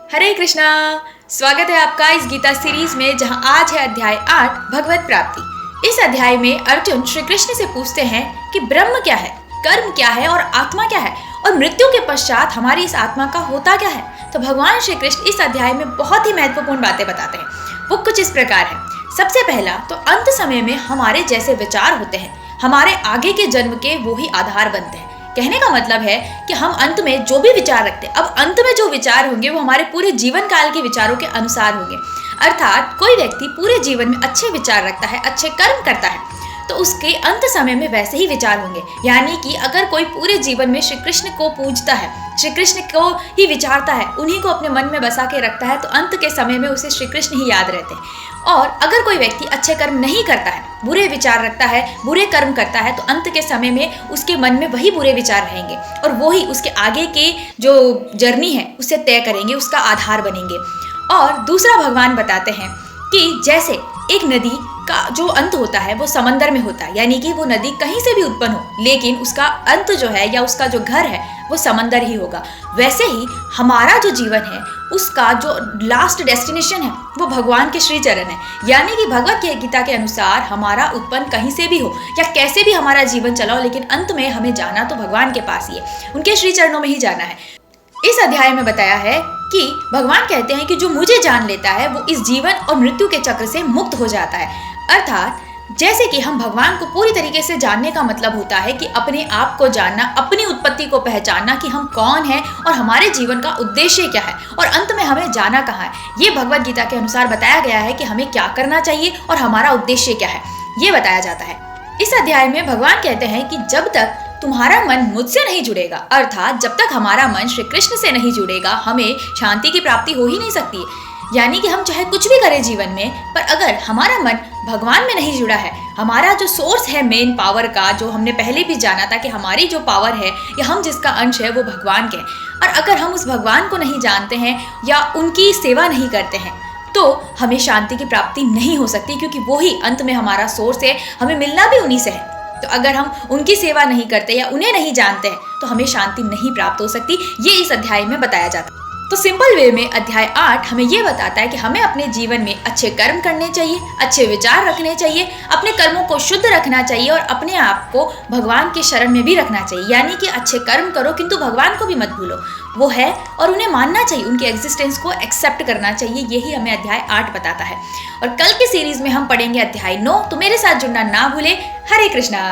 हरे कृष्णा। स्वागत है आपका इस गीता सीरीज में, जहां आज है अध्याय 8 भगवत प्राप्ति। इस अध्याय में अर्जुन श्री कृष्ण से पूछते हैं कि ब्रह्म क्या है, कर्म क्या है और आत्मा क्या है, और मृत्यु के पश्चात हमारी इस आत्मा का होता क्या है। तो भगवान श्री कृष्ण इस अध्याय में बहुत ही महत्वपूर्ण बातें बताते हैं। वो कुछ इस प्रकार है। सबसे पहला तो अंत समय में हमारे जैसे विचार होते हैं, हमारे आगे के जन्म के वो ही आधार बनते हैं। कहने का मतलब है कि हम अंत में जो भी विचार रखते हैं, अब अंत में जो विचार होंगे वो हमारे पूरे जीवन काल के विचारों के अनुसार होंगे। अर्थात कोई व्यक्ति पूरे जीवन में अच्छे विचार रखता है, अच्छे कर्म करता है, तो उसके अंत समय में वैसे ही विचार होंगे। यानी कि अगर कोई पूरे जीवन में श्री कृष्ण को पूजता है, श्री कृष्ण को ही विचारता है, उन्हीं को अपने मन में बसा के रखता है, तो अंत के समय में उसे श्री कृष्ण ही याद रहते हैं। और अगर कोई व्यक्ति अच्छे कर्म नहीं करता है, बुरे विचार रखता है, बुरे कर्म करता है, तो अंत के समय में उसके मन में वही बुरे विचार रहेंगे और वो ही उसके आगे के जो जर्नी है उसे तय करेंगे, उसका आधार बनेंगे। और दूसरा भगवान बताते हैं कि जैसे एक नदी का जो अंत होता है वो समंदर में होता है, यानी कि वो नदी कहीं से भी उत्पन्न हो, लेकिन उसका अंत जो है या उसका जो घर है वो समंदर ही होगा। वैसे ही हमारा जो जीवन है उसका जो लास्ट डेस्टिनेशन है वो भगवान के श्री चरण है। यानी कि भगवत गीता के अनुसार हमारा उत्पन्न कहीं से भी हो या कैसे भी हमारा जीवन चलाओ, लेकिन अंत में हमें जाना तो भगवान के पास ही है, उनके श्री चरणों में ही जाना है। इस अध्याय में बताया है कि भगवान कहते हैं कि जो मुझे जान लेता है वो इस जीवन और मृत्यु के चक्र से मुक्त हो जाता है। अर्थात जैसे कि हम भगवान को पूरी तरीके से जानने का मतलब होता है कि अपने आप को जानना, अपनी उत्पत्ति को पहचानना कि हम कौन हैं और हमारे जीवन का उद्देश्य क्या है और अंत में हमें जाना कहाँ है। ये भगवत गीता के अनुसार बताया गया है कि हमें क्या करना चाहिए और हमारा उद्देश्य क्या है, ये बताया जाता है। इस अध्याय में भगवान कहते हैं कि जब तक तुम्हारा मन मुझसे नहीं जुड़ेगा, अर्थात जब तक हमारा मन श्री कृष्ण से नहीं जुड़ेगा, हमें शांति की प्राप्ति हो ही नहीं सकती। यानी कि हम चाहे कुछ भी करें जीवन में, पर अगर हमारा मन भगवान में नहीं जुड़ा है, हमारा जो सोर्स है मेन पावर का, जो हमने पहले भी जाना था कि हमारी जो पावर है या हम जिसका अंश है वो भगवान के, और अगर हम उस भगवान को नहीं जानते हैं या उनकी सेवा नहीं करते हैं, तो हमें शांति की प्राप्ति नहीं हो सकती, क्योंकि वो ही अंत में हमारा सोर्स है, हमें मिलना भी उन्हीं से है। तो अगर हम उनकी सेवा नहीं करते या उन्हें नहीं जानते हैं तो हमें शांति नहीं प्राप्त हो सकती। ये इस अध्याय में बताया जाता है। तो सिंपल वे में अध्याय 8 हमें ये बताता है कि हमें अपने जीवन में अच्छे कर्म करने चाहिए, अच्छे विचार रखने चाहिए, अपने कर्मों को शुद्ध रखना चाहिए और अपने आप को भगवान के शरण में भी रखना चाहिए। यानी कि अच्छे कर्म करो किंतु भगवान को भी मत भूलो, वो है और उन्हें मानना चाहिए, उनके एग्जिस्टेंस को एक्सेप्ट करना चाहिए। यही हमें अध्याय 8 बताता है। और कल की सीरीज में हम पढ़ेंगे अध्याय 9। तो मेरे साथ जुड़ना ना भूले। हरे कृष्णा।